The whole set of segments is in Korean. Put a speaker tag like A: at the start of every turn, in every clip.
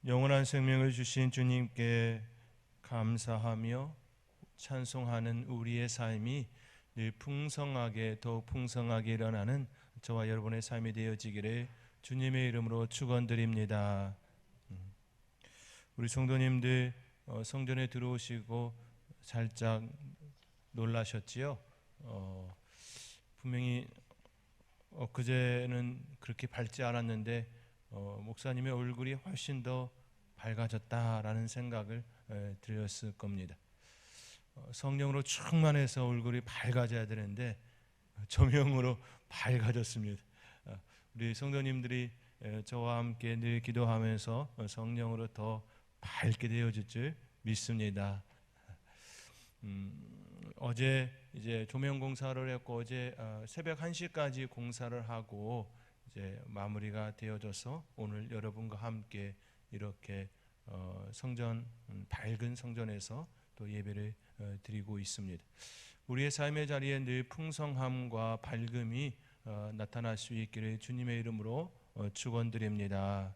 A: 영원한 생명을 주신 주님께 감사하며 찬송하는 우리의 삶이 늘 풍성하게 더욱 풍성하게 일어나는 저와 여러분의 삶이 되어지기를 주님의 이름으로 축원드립니다. 우리 성도님들 성전에 들어오시고 살짝 놀라셨지요? 분명히 엊그제는 그렇게 밝지 않았는데 목사님의 얼굴이 훨씬 더 밝아졌다라는 생각을 들었을 겁니다. 성령으로 충만해서 얼굴이 밝아져야 되는데 조명으로 밝아졌습니다. 우리 성도님들이 저와 함께 늘 기도하면서 성령으로 더 밝게 되어질 줄 믿습니다. 어제 이제 조명 공사를 했고 어제 새벽 1시까지 공사를 하고 이제 마무리가 되어져서 오늘 여러분과 함께 이렇게 성전 밝은 성전에서 또 예배를 드리고 있습니다. 우리의 삶의 자리에 늘 풍성함과 밝음이 나타날 수 있기를 주님의 이름으로 축원드립니다.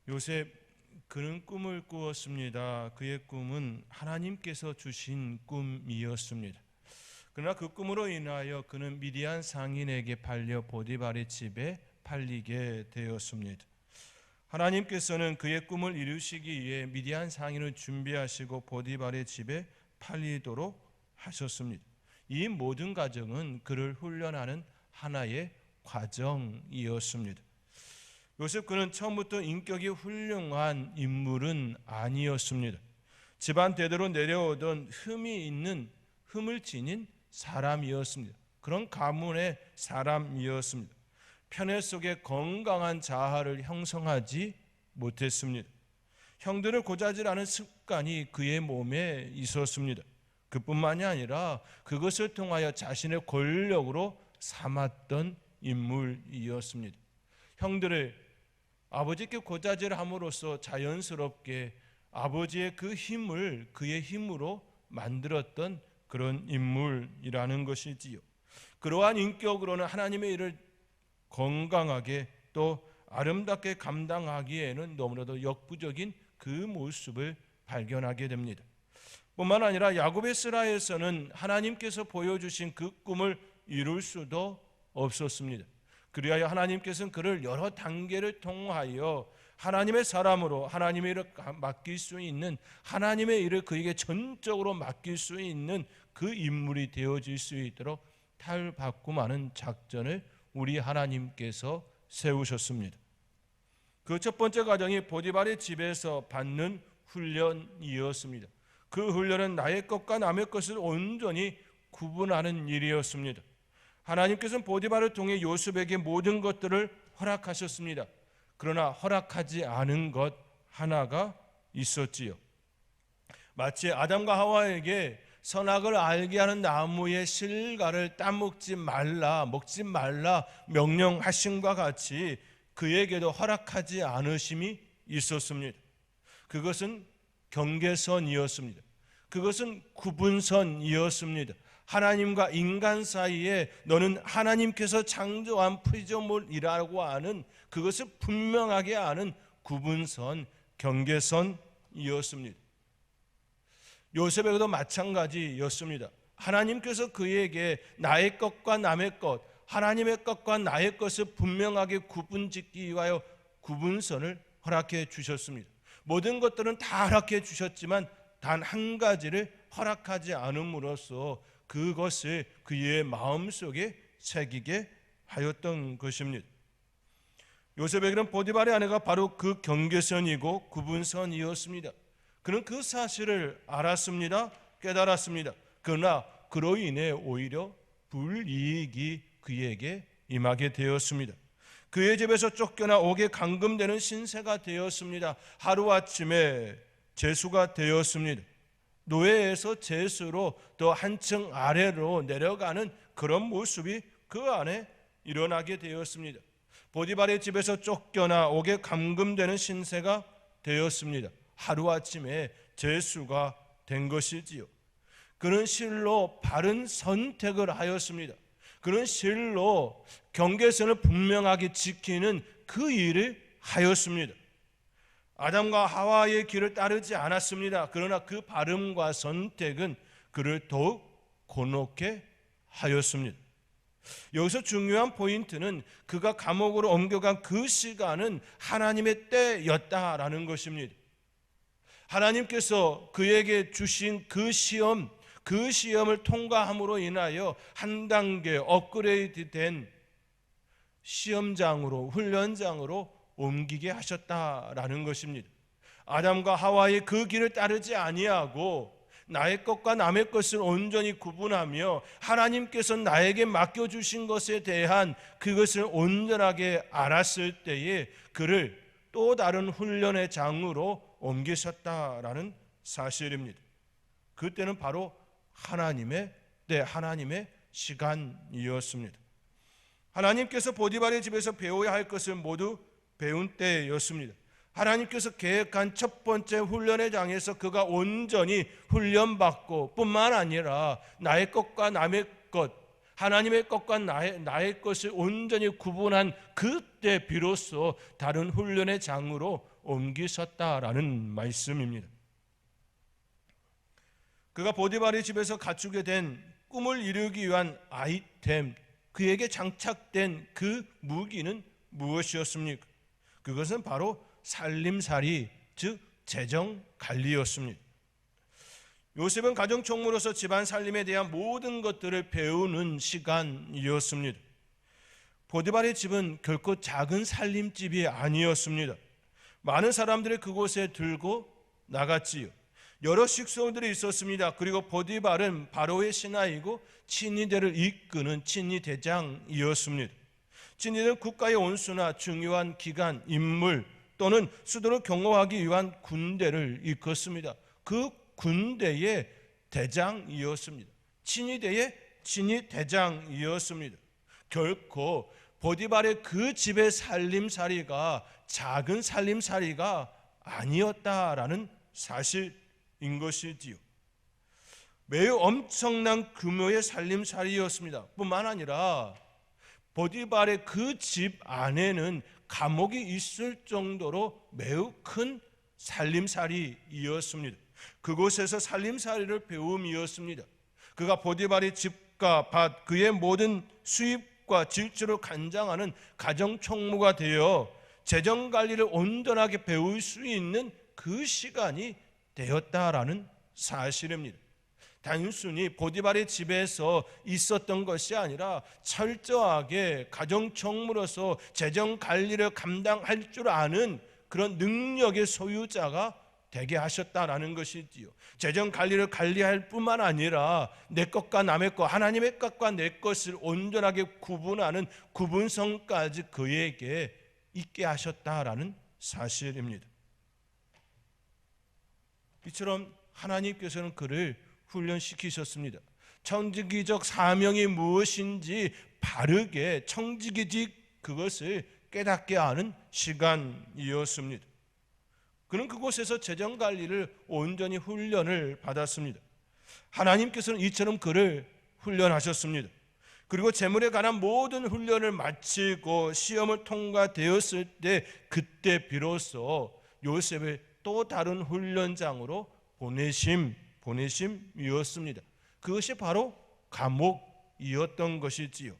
A: 요셉 그는 꿈을 꾸었습니다. 그의 꿈은 하나님께서 주신 꿈이었습니다. 그러나 그 꿈으로 인하여 그는 미디안 상인에게 팔려 보디발의 집에 팔리게 되었습니다. 하나님께서는 그의 꿈을 이루시기 위해 미디안 상인을 준비하시고 보디발의 집에 팔리도록 하셨습니다. 이 모든 과정은 그를 훈련하는 하나의 과정이었습니다. 요셉 그는 처음부터 인격이 훌륭한 인물은 아니었습니다. 집안 대대로 내려오던 흠을 지닌 사람이었습니다. 그런 가문의 사람이었습니다. 편애 속에 건강한 자아를 형성하지 못했습니다. 형들을 고자질하는 습관이 그의 몸에 있었습니다. 그뿐만이 아니라 그것을 통하여 자신의 권력으로 삼았던 인물이었습니다. 형들을 아버지께 고자질함으로써 자연스럽게 아버지의 그 힘을 그의 힘으로 만들었던 그런 인물이라는 것이지요. 그러한 인격으로는 하나님의 일을 건강하게 또 아름답게 감당하기에는 너무나도 역부족인 그 모습을 발견하게 됩니다. 뿐만 아니라 야곱의 스라에서는 하나님께서 보여주신 그 꿈을 이룰 수도 없었습니다. 그리하여 하나님께서는 그를 여러 단계를 통하여 하나님의 사람으로 하나님의 일을 맡길 수 있는, 하나님의 일을 그에게 전적으로 맡길 수 있는 그 인물이 되어질 수 있도록 탈바꿈하는 작전을 우리 하나님께서 세우셨습니다. 그 첫 번째 과정이 보디발의 집에서 받는 훈련이었습니다. 그 훈련은 나의 것과 남의 것을 온전히 구분하는 일이었습니다. 하나님께서는 보디발을 통해 요셉에게 모든 것들을 허락하셨습니다. 그러나 허락하지 않은 것 하나가 있었지요. 마치 아담과 하와에게 선악을 알게 하는 나무의 실과를 따먹지 말라, 먹지 말라 명령하심과 같이 그에게도 허락하지 않으심이 있었습니다. 그것은 경계선이었습니다. 그것은 구분선이었습니다. 하나님과 인간 사이에 너는 하나님께서 창조한 피조물이라고 하는 그것을 분명하게 아는 구분선, 경계선이었습니다. 요셉에게도 마찬가지였습니다. 하나님께서 그에게 나의 것과 남의 것, 하나님의 것과 나의 것을 분명하게 구분짓기 위하여 구분선을 허락해 주셨습니다. 모든 것들은 다 허락해 주셨지만 단 한 가지를 허락하지 않음으로써 그것을 그의 마음속에 새기게 하였던 것입니다. 요셉에게는 보디발의 아내가 바로 그 경계선이고 구분선이었습니다. 그는 그 사실을 알았습니다. 깨달았습니다. 그러나 그로 인해 오히려 불이익이 그에게 임하게 되었습니다. 그의 집에서 쫓겨나 옥에 감금되는 신세가 되었습니다. 하루아침에 죄수가 되었습니다. 노예에서 죄수로 더 한층 아래로 내려가는 그런 모습이 그 안에 일어나게 되었습니다. 보디발의 집에서 쫓겨나 옥에 감금되는 신세가 되었습니다. 하루아침에 죄수가 된 것이지요. 그는 실로 바른 선택을 하였습니다. 그는 실로 경계선을 분명하게 지키는 그 일을 하였습니다. 아담과 하와의 길을 따르지 않았습니다. 그러나 그 발음과 선택은 그를 더욱 곤혹게 하였습니다. 여기서 중요한 포인트는 그가 감옥으로 옮겨간 그 시간은 하나님의 때였다라는 것입니다. 하나님께서 그에게 주신 그 시험을 통과함으로 인하여 한 단계 업그레이드된 시험장으로, 훈련장으로 옮기게 하셨다라는 것입니다. 아담과 하와의 그 길을 따르지 아니하고 나의 것과 남의 것을 온전히 구분하며 하나님께서 나에게 맡겨주신 것에 대한 그것을 온전하게 알았을 때에 그를 또 다른 훈련의 장으로 옮기셨다라는 사실입니다. 그때는 바로 하나님의 때, 하나님의 시간이었습니다. 하나님께서 보디발의 집에서 배워야 할 것을 모두 배운 때였습니다. 하나님께서 계획한 첫 번째 훈련의 장에서 그가 온전히 훈련받고 뿐만 아니라 나의 것과 남의 것, 하나님의 것과 나의 것을 온전히 구분한 그때 비로소 다른 훈련의 장으로 옮기셨다라는 말씀입니다. 그가 보디발의 집에서 갖추게 된 꿈을 이루기 위한 아이템, 그에게 장착된 그 무기는 무엇이었습니까? 그것은 바로 살림살이, 즉 재정관리였습니다. 요셉은 가정총무로서 집안 살림에 대한 모든 것들을 배우는 시간이었습니다. 보디발의 집은 결코 작은 살림집이 아니었습니다. 많은 사람들이 그곳에 들고 나갔지요. 여러 식소들이 있었습니다. 그리고 보디발은 바로의 신하이고 친위대를 이끄는 친위대장이었습니다. 친위대는 국가의 원수나 중요한 기관, 인물 또는 수도를 경호하기 위한 군대를 이끌었습니다. 그 군대의 대장이었습니다. 친위대의 친위대장이었습니다. 결코 보디발의 그 집의 살림살이가 작은 살림살이가 아니었다라는 사실인 것이지요. 매우 엄청난 규모의 살림살이였습니다. 뿐만 아니라 보디발의 그 집 안에는 감옥이 있을 정도로 매우 큰 살림살이였습니다. 그곳에서 살림살이를 배움이었습니다. 그가 보디발의 집과 밭, 그의 모든 수입과 질주를 관장하는 가정총무가 되어 재정관리를 온전하게 배울 수 있는 그 시간이 되었다라는 사실입니다. 단순히 보디발의 집에서 있었던 것이 아니라 철저하게 가정총무로서 재정관리를 감당할 줄 아는 그런 능력의 소유자가 되게 하셨다라는 것이지요. 재정관리를 관리할 뿐만 아니라 내 것과 남의 것, 하나님의 것과 내 것을 온전하게 구분하는 구분성까지 그에게 있게 하셨다라는 사실입니다. 이처럼 하나님께서는 그를 훈련시키셨습니다. 청지기적 사명이 무엇인지 바르게 청지기직 그것을 깨닫게 하는 시간이었습니다. 그는 그곳에서 재정관리를 온전히 훈련을 받았습니다. 하나님께서는 이처럼 그를 훈련하셨습니다. 그리고 재물에 관한 모든 훈련을 마치고 시험을 통과되었을 때 그때 비로소 요셉을 또 다른 훈련장으로 보내심이었습니다. 그것이 바로 감옥이었던 것이지요.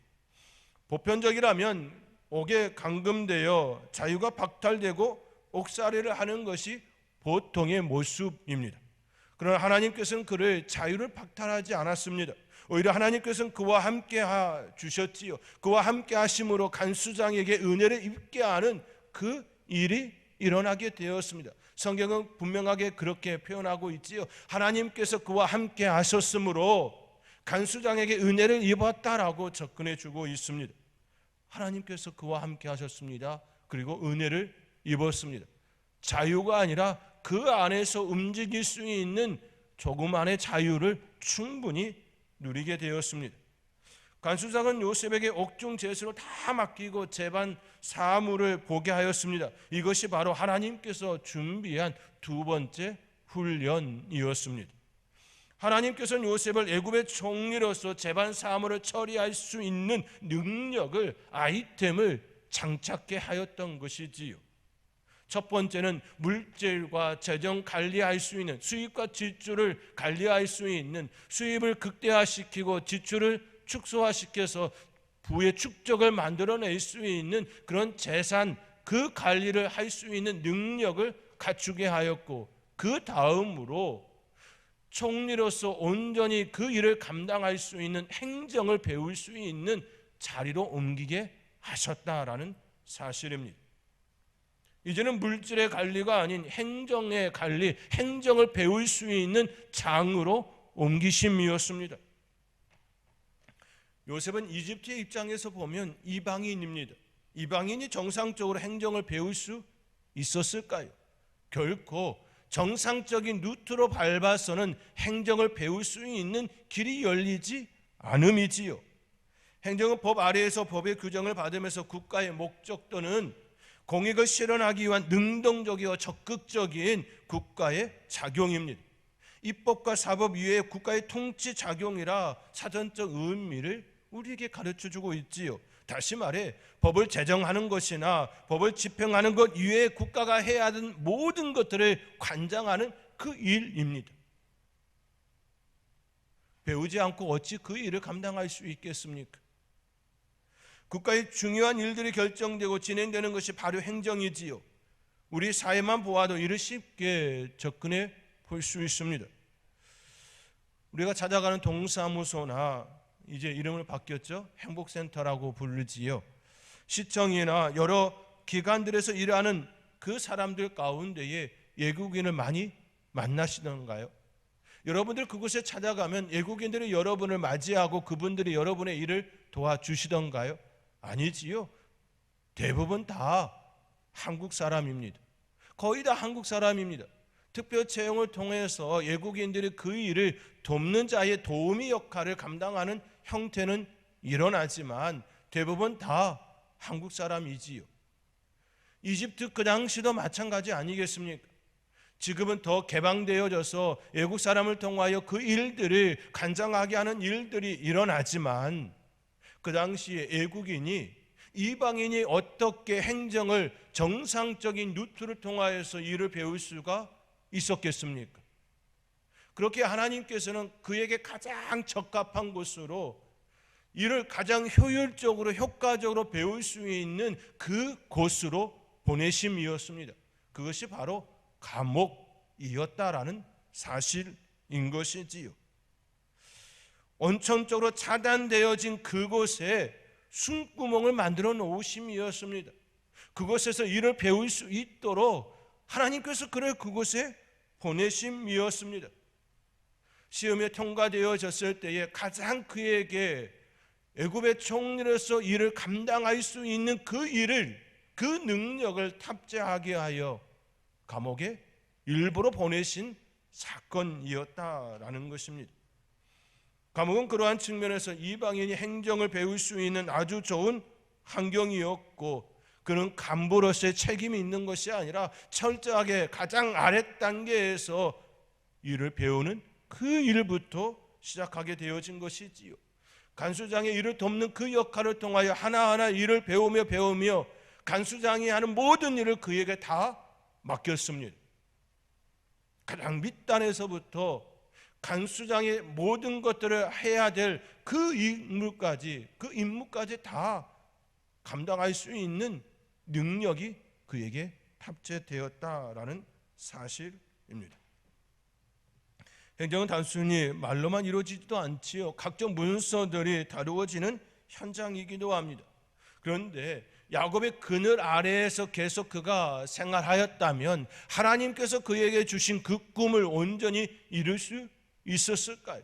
A: 보편적이라면 옥에 감금되어 자유가 박탈되고 옥살이를 하는 것이 보통의 모습입니다. 그러나 하나님께서는 그를 자유를 박탈하지 않았습니다. 오히려 하나님께서는 그와 함께 주셨지요. 그와 함께 하심으로 간수장에게 은혜를 입게 하는 그 일이 일어나게 되었습니다. 성경은 분명하게 그렇게 표현하고 있지요. 하나님께서 그와 함께 하셨으므로 간수장에게 은혜를 입었다라고 접근해 주고 있습니다. 하나님께서 그와 함께 하셨습니다. 그리고 은혜를 입었습니다. 자유가 아니라 그 안에서 움직일 수 있는 조그만의 자유를 충분히 누리게 되었습니다. 간수장은 요셉에게 옥중 제수를 다 맡기고 재반 사물을 보게 하였습니다. 이것이 바로 하나님께서 준비한 두 번째 훈련이었습니다. 하나님께서는 요셉을 애굽의 총리로서 재반 사물을 처리할 수 있는 능력을, 아이템을 장착케 하였던 것이지요. 첫 번째는 물질과 재정 관리할 수 있는, 수입과 지출을 관리할 수 있는, 수입을 극대화시키고 지출을 축소화시켜서 부의 축적을 만들어낼 수 있는 그런 재산, 그 관리를 할 수 있는 능력을 갖추게 하였고, 그 다음으로 총리로서 온전히 그 일을 감당할 수 있는 행정을 배울 수 있는 자리로 옮기게 하셨다라는 사실입니다. 이제는 물질의 관리가 아닌 행정의 관리, 행정을 배울 수 있는 장으로 옮기심이었습니다. 요셉은 이집트의 입장에서 보면 이방인입니다. 이방인이 정상적으로 행정을 배울 수 있었을까요? 결코 정상적인 루트로 밟아서는 행정을 배울 수 있는 길이 열리지 않음이지요. 행정은 법 아래에서 법의 규정을 받으면서 국가의 목적 또는 공익을 실현하기 위한 능동적이고 적극적인 국가의 작용입니다. 입법과 사법 이외의 국가의 통치 작용이라 사전적 의미를 우리에게 가르쳐주고 있지요. 다시 말해 법을 제정하는 것이나 법을 집행하는 것 이외에 국가가 해야 하는 모든 것들을 관장하는 그 일입니다. 배우지 않고 어찌 그 일을 감당할 수 있겠습니까? 국가의 중요한 일들이 결정되고 진행되는 것이 바로 행정이지요. 우리 사회만 보아도 이를 쉽게 접근해 볼 수 있습니다. 우리가 찾아가는 동사무소나 이제 이름을 바뀌었죠. 행복센터라고 부르지요. 시청이나 여러 기관들에서 일하는 그 사람들 가운데에 외국인을 많이 만나시던가요? 여러분들 그곳에 찾아가면 외국인들이 여러분을 맞이하고 그분들이 여러분의 일을 도와주시던가요? 아니지요. 대부분 다 한국 사람입니다. 거의 다 한국 사람입니다. 특별 채용을 통해서 외국인들이 그 일을 돕는 자의 도우미 역할을 감당하는 형태는 일어나지만 대부분 다 한국 사람이지요. 이집트 그 당시도 마찬가지 아니겠습니까? 지금은 더 개방되어져서 외국 사람을 통하여 그 일들을 관장하게 하는 일들이 일어나지만 그 당시에 외국인이 이방인이 어떻게 행정을 정상적인 루트를 통하여서 일을 배울 수가 있었겠습니까? 그렇게 하나님께서는 그에게 가장 적합한 곳으로 이를 가장 효율적으로 효과적으로 배울 수 있는 그 곳으로 보내심이었습니다. 그것이 바로 감옥이었다라는 사실인 것이지요. 온천적으로 차단되어진 그곳에 숨구멍을 만들어 놓으심이었습니다. 그곳에서 일을 배울 수 있도록 하나님께서 그를 그곳에 보내심이었습니다. 시험에 통과되어졌을 때에 가장 그에게 애굽의 총리로서 일을 감당할 수 있는 그 일을, 그 능력을 탑재하게 하여 감옥에 일부러 보내신 사건이었다라는 것입니다. 감옥은 그러한 측면에서 이방인이 행정을 배울 수 있는 아주 좋은 환경이었고, 그는 간부로서의 책임이 있는 것이 아니라 철저하게 가장 아랫단계에서 일을 배우는 그 일부터 시작하게 되어진 것이지요. 간수장의 일을 돕는 그 역할을 통하여 하나하나 일을 배우며 간수장이 하는 모든 일을 그에게 다 맡겼습니다. 가장 밑단에서부터 간수장의 모든 것들을 해야 될 그 임무까지 다 감당할 수 있는 능력이 그에게 탑재되었다라는 사실입니다. 행정은 단순히 말로만 이루어지지도 않지요. 각종 문서들이 다루어지는 현장이기도 합니다. 그런데 야곱의 그늘 아래에서 계속 그가 생활하였다면 하나님께서 그에게 주신 그 꿈을 온전히 이룰 수 있었을까요?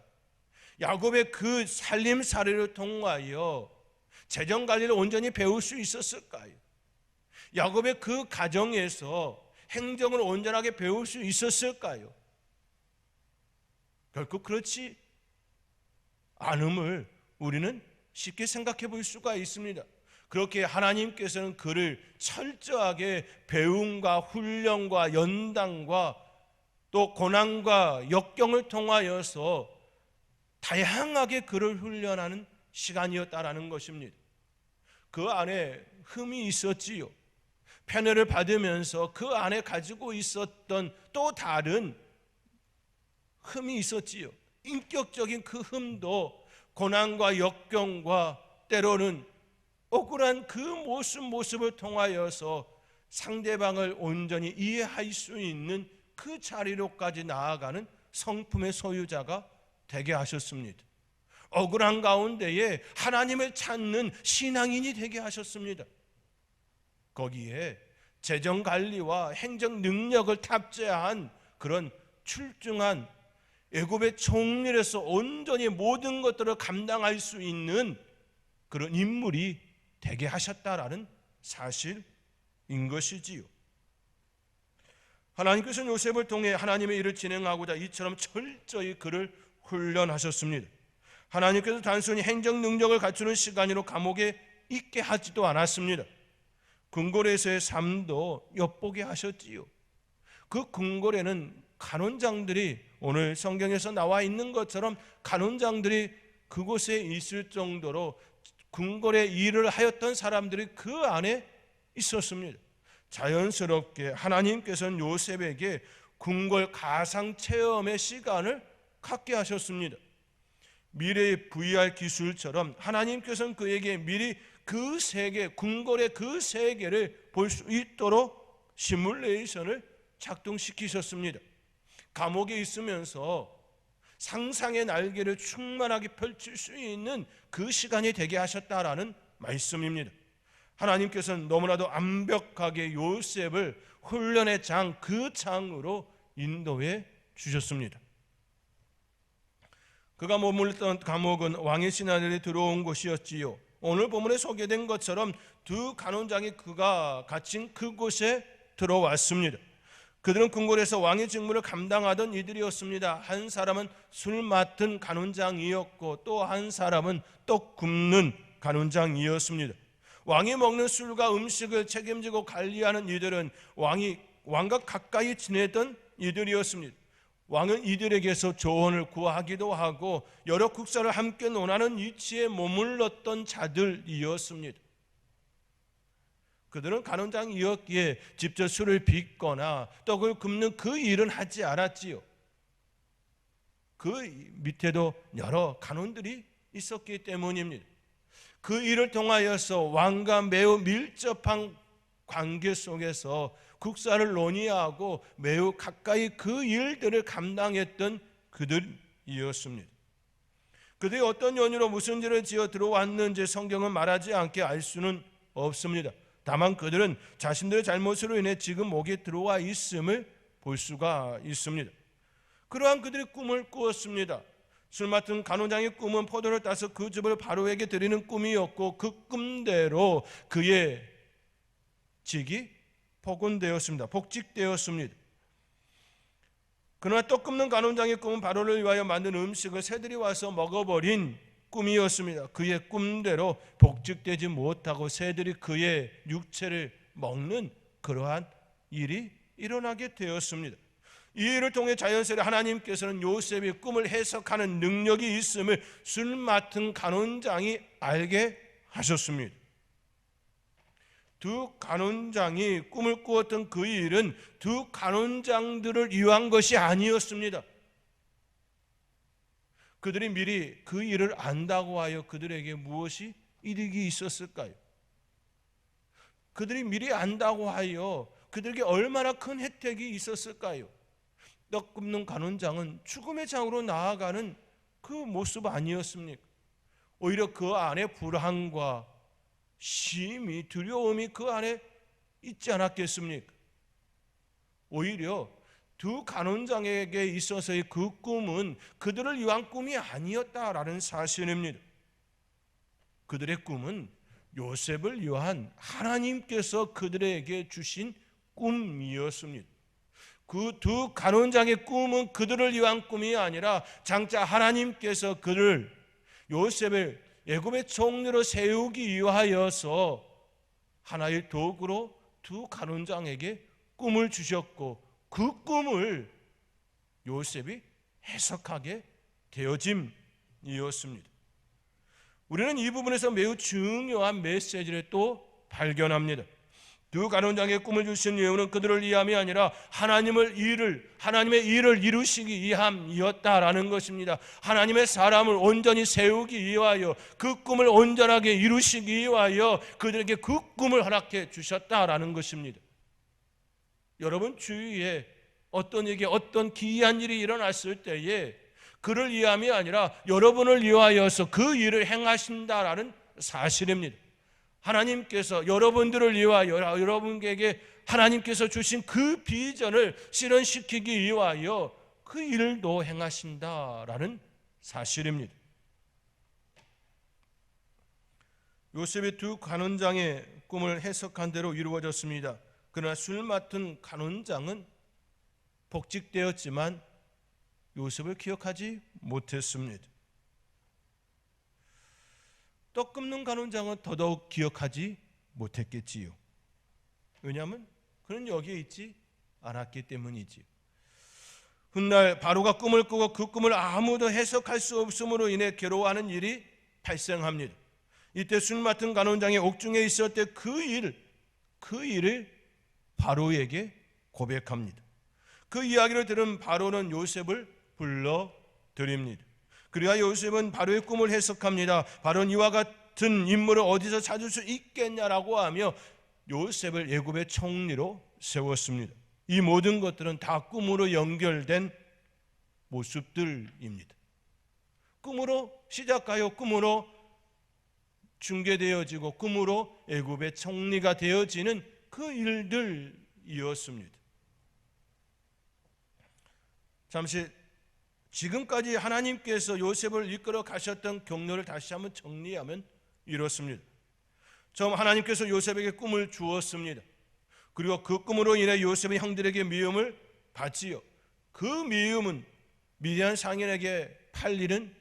A: 야곱의 그 살림살이를 통하여 재정관리를 온전히 배울 수 있었을까요? 야곱의 그 가정에서 행정을 온전하게 배울 수 있었을까요? 결코 그렇지 않음을 우리는 쉽게 생각해 볼 수가 있습니다. 그렇게 하나님께서는 그를 철저하게 배움과 훈련과 연단과 또 고난과 역경을 통하여서 다양하게 그를 훈련하는 시간이었다라는 것입니다. 그 안에 흠이 있었지요. 편애를 받으면서 그 안에 가지고 있었던 또 다른 흠이 있었지요. 인격적인 그 흠도 고난과 역경과 때로는 억울한 그 모습을 통하여서 상대방을 온전히 이해할 수 있는 그 자리로까지 나아가는 성품의 소유자가 되게 하셨습니다. 억울한 가운데에 하나님을 찾는 신앙인이 되게 하셨습니다. 거기에 재정관리와 행정 능력을 탑재한 그런 출중한 애굽의 총리로서 온전히 모든 것들을 감당할 수 있는 그런 인물이 되게 하셨다라는 사실인 것이지요. 하나님께서는 요셉을 통해 하나님의 일을 진행하고자 이처럼 철저히 그를 훈련하셨습니다. 하나님께서 단순히 행정 능력을 갖추는 시간으로 감옥에 있게 하지도 않았습니다. 궁궐에서의 삶도 엿보게 하셨지요. 그 궁궐에는 간원장들이, 오늘 성경에서 나와 있는 것처럼 간원장들이 그곳에 있을 정도로 궁궐의 일을 하였던 사람들이 그 안에 있었습니다. 자연스럽게 하나님께서는 요셉에게 궁궐 가상 체험의 시간을 갖게 하셨습니다. 미래의 VR 기술처럼 하나님께서는 그에게 미리 그 세계, 궁궐의 그 세계를 볼 수 있도록 시뮬레이션을 작동시키셨습니다. 감옥에 있으면서 상상의 날개를 충만하게 펼칠 수 있는 그 시간이 되게 하셨다라는 말씀입니다. 하나님께서는 너무나도 완벽하게 요셉을 훈련의 장, 그 장으로 인도해 주셨습니다. 그가 머물렀던 감옥은 왕의 신하들이 들어온 곳이었지요. 오늘 본문에 소개된 것처럼 두 간원장이 그가 갇힌 그곳에 들어왔습니다. 그들은 궁궐에서 왕의 직무를 감당하던 이들이었습니다. 한 사람은 술 맡은 간원장이었고 또 한 사람은 떡 굽는 간원장이었습니다. 왕이 먹는 술과 음식을 책임지고 관리하는 이들은 왕과 가까이 지내던 이들이었습니다. 왕은 이들에게서 조언을 구하기도 하고 여러 국사를 함께 논하는 위치에 머물렀던 자들이었습니다. 그들은 간원장이었기에 직접 술을 빚거나 떡을 굽는 그 일은 하지 않았지요. 그 밑에도 여러 간원들이 있었기 때문입니다. 그 일을 통하여서 왕과 매우 밀접한 관계 속에서 국사를 논의하고 매우 가까이 그 일들을 감당했던 그들이었습니다. 그들이 어떤 연유로 무슨 죄를 지어 들어왔는지 성경은 말하지 않게 알 수는 없습니다. 다만 그들은 자신들의 잘못으로 인해 지금 목에 들어와 있음을 볼 수가 있습니다. 그러한 그들이 꿈을 꾸었습니다. 술 맡은 간원장의 꿈은 포도를 따서 그 즙을 바로에게 드리는 꿈이었고 그 꿈대로 그의 직이 복원되었습니다. 복직되었습니다. 그러나 떡 굽는 간원장의 꿈은 바로를 위하여 만든 음식을 새들이 와서 먹어버린 꿈이었습니다. 그의 꿈대로 복직되지 못하고 새들이 그의 육체를 먹는 그러한 일이 일어나게 되었습니다. 이 일을 통해 자연스레 하나님께서는 요셉의 꿈을 해석하는 능력이 있음을 술 맡은 간원장이 알게 하셨습니다. 두 간원장이 꿈을 꾸었던 그 일은 두 간원장들을 위한 것이 아니었습니다. 그들이 미리 그 일을 안다고 하여 그들에게 무엇이 이득이 있었을까요? 그들이 미리 안다고 하여 그들에게 얼마나 큰 혜택이 있었을까요? 떡 굽는 간원장은 죽음의 장으로 나아가는 그 모습 아니었습니까? 오히려 그 안에 불안과 심히 두려움이 그 안에 있지 않았겠습니까? 오히려 두 간원장에게 있어서의 그 꿈은 그들을 위한 꿈이 아니었다라는 사실입니다. 그들의 꿈은 요셉을 위한 하나님께서 그들에게 주신 꿈이었습니다. 그 두 간원장의 꿈은 그들을 위한 꿈이 아니라 장차 하나님께서 그를, 요셉을 애굽의 총리로 세우기 위하여서 하나의 도구로 두 간원장에게 꿈을 주셨고 그 꿈을 요셉이 해석하게 되어짐이었습니다. 우리는 이 부분에서 매우 중요한 메시지를 또 발견합니다. 두 가론장에게 꿈을 주신 이유는 그들을 위함이 아니라 하나님의 일을 이루시기 위함이었다라는 것입니다. 하나님의 사람을 온전히 세우기 위하여, 그 꿈을 온전하게 이루시기 위하여 그들에게 그 꿈을 허락해 주셨다라는 것입니다. 여러분 주위에 어떤 일이, 어떤 기이한 일이 일어났을 때에 그를 위함이 아니라 여러분을 위하여서 그 일을 행하신다라는 사실입니다. 하나님께서 여러분들을 위하여, 여러분에게 하나님께서 주신 그 비전을 실현시키기 위하여 그 일도 행하신다라는 사실입니다. 요셉의 두 간원장의 꿈을 해석한 대로 이루어졌습니다. 그러나 술 맡은 간원장은 복직되었지만 요셉을 기억하지 못했습니다. 떡 굽는 간원장은 더더욱 기억하지 못했겠지요. 왜냐하면 그는 여기에 있지 않았기 때문이지요. 훗날 바로가 꿈을 꾸고 그 꿈을 아무도 해석할 수 없음으로 인해 괴로워하는 일이 발생합니다. 이때 술 맡은 간원장이 옥중에 있을 때 그 일을 바로에게 고백합니다. 그 이야기를 들은 바로는 요셉을 불러드립니다. 그래야 요셉은 바로의 꿈을 해석합니다. 바로는 이와 같은 인물을 어디서 찾을 수 있겠냐라고 하며 요셉을 애굽의 총리로 세웠습니다. 이 모든 것들은 다 꿈으로 연결된 모습들입니다. 꿈으로 시작하여 꿈으로 중개되어지고 꿈으로 애굽의 총리가 되어지는 그 일들이었습니다. 잠시 지금까지 하나님께서 요셉을 이끌어 가셨던 경로를 다시 한번 정리하면 이렇습니다. 처음 하나님께서 요셉에게 꿈을 주었습니다. 그리고 그 꿈으로 인해 요셉의 형들에게 미움을 받지요. 그 미움은 미디안 상인에게 팔리는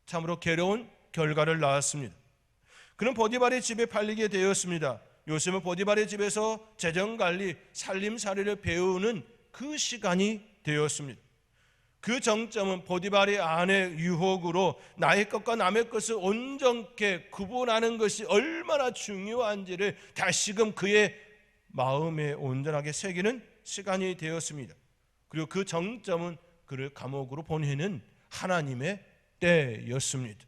A: 참으로 괴로운 결과를 낳았습니다. 그는 보디발의 집에 팔리게 되었습니다. 요셉은 보디발의 집에서 재정관리, 살림살이를 배우는 그 시간이 되었습니다. 그 정점은 보디발의 아내 유혹으로 나의 것과 남의 것을 온전케 구분하는 것이 얼마나 중요한지를 다시금 그의 마음에 온전하게 새기는 시간이 되었습니다. 그리고 그 정점은 그를 감옥으로 보내는 하나님의 때였습니다.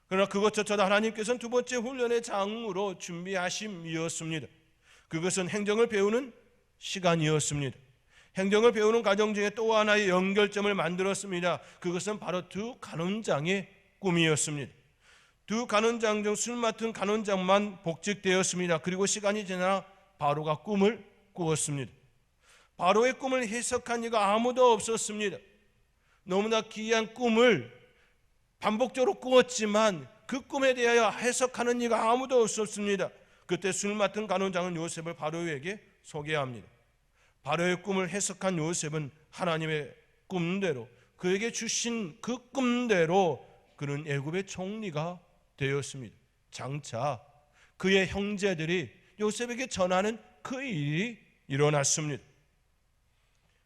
A: 그러나 그것조차도 하나님께서는 두 번째 훈련의 장으로 준비하심이었습니다. 그것은 행정을 배우는 시간이었습니다. 행정을 배우는 과정 중에 또 하나의 연결점을 만들었습니다. 그것은 바로 두 간원장의 꿈이었습니다. 두 간원장 중 술 맡은 간원장만 복직되었습니다. 그리고 시간이 지나 바로가 꿈을 꾸었습니다. 바로의 꿈을 해석한 이가 아무도 없었습니다. 너무나 기이한 꿈을 반복적으로 꾸었지만 그 꿈에 대하여 해석하는 이가 아무도 없었습니다. 그때 술 맡은 간원장은 요셉을 바로에게 소개합니다. 바로의 꿈을 해석한 요셉은 하나님의 꿈대로, 그에게 주신 그 꿈대로 그는 애굽의 총리가 되었습니다. 장차 그의 형제들이 요셉에게 전하는 그 일이 일어났습니다.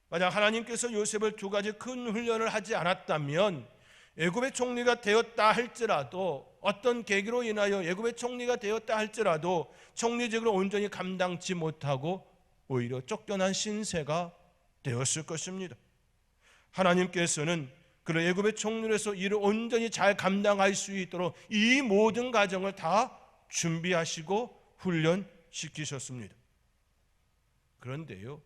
A: 만약 하나님께서 요셉을 두 가지 큰 훈련을 하지 않았다면 애굽의 총리가 되었다 할지라도, 어떤 계기로 인하여 애굽의 총리가 되었다 할지라도 총리직을 온전히 감당치 못하고 오히려 쫓겨난 신세가 되었을 것입니다. 하나님께서는 그런 애굽의 총리로서 일을 온전히 잘 감당할 수 있도록 이 모든 과정을 다 준비하시고 훈련시키셨습니다. 그런데요,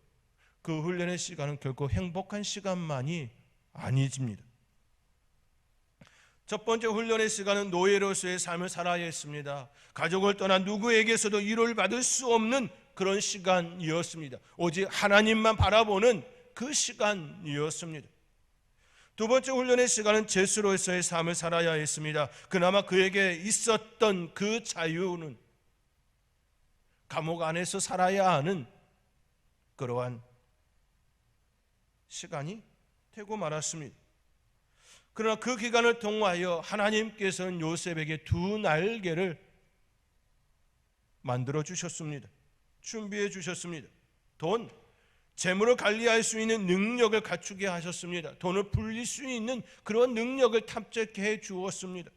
A: 그 훈련의 시간은 결코 행복한 시간만이 아니집니다. 첫 번째 훈련의 시간은 노예로서의 삶을 살아야 했습니다. 가족을 떠난 누구에게서도 위로를 받을 수 없는 그런 시간이었습니다. 오직 하나님만 바라보는 그 시간이었습니다. 두 번째 훈련의 시간은 제수로서의 삶을 살아야 했습니다. 그나마 그에게 있었던 그 자유는 감옥 안에서 살아야 하는 그러한 시간이 되고 말았습니다. 그러나 그 기간을 통하여 하나님께서는 요셉에게 두 날개를 만들어 주셨습니다. 준비해 주셨습니다. 돈, 재물을 관리할 수 있는 능력을 갖추게 하셨습니다. 돈을 불릴 수 있는 그런 능력을 탑재해 주었습니다.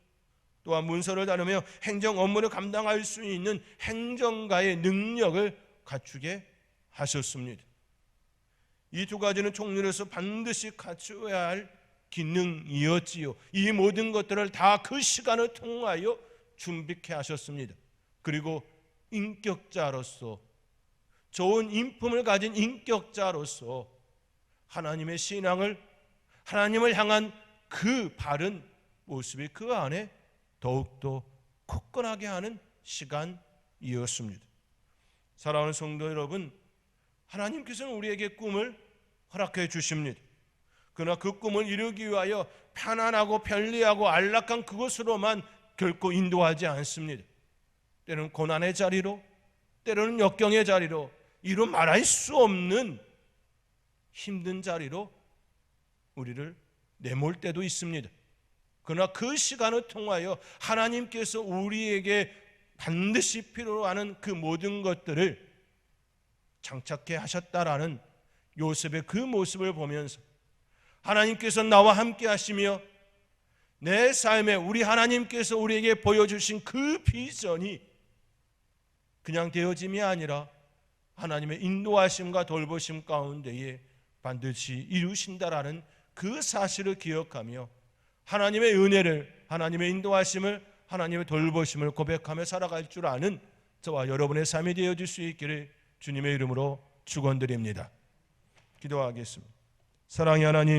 A: 또한 문서를 다루며 행정 업무를 감당할 수 있는 행정가의 능력을 갖추게 하셨습니다. 이 두 가지는 총리로서 반드시 갖추어야 할 기능이었지요. 이 모든 것들을 다 그 시간을 통하여 준비케 하셨습니다. 그리고 인격자로서, 좋은 인품을 가진 인격자로서 하나님의 신앙을, 하나님을 향한 그 바른 모습이 그 안에 더욱더 굳건하게 하는 시간이었습니다. 사랑하는 성도 여러분, 하나님께서는 우리에게 꿈을 허락해 주십니다. 그러나 그 꿈을 이루기 위하여 편안하고 편리하고 안락한 그것으로만 결코 인도하지 않습니다. 때로는 고난의 자리로, 때로는 역경의 자리로, 이루 말할 수 없는 힘든 자리로 우리를 내몰 때도 있습니다. 그러나 그 시간을 통하여 하나님께서 우리에게 반드시 필요로 하는 그 모든 것들을 장착해 하셨다라는 요셉의 그 모습을 보면서 하나님께서 나와 함께 하시며 내 삶에 우리 하나님께서 우리에게 보여주신 그 비전이 그냥 되어짐이 아니라 하나님의 인도하심과 돌보심 가운데에 반드시 이루신다라는 그 사실을 기억하며 하나님의 은혜를, 하나님의 인도하심을, 하나님의 돌보심을 고백하며 살아갈 줄 아는 저와 여러분의 삶이 되어질 수 있기를 주님의 이름으로 축원드립니다. 기도하겠습니다. 사랑의 하나님,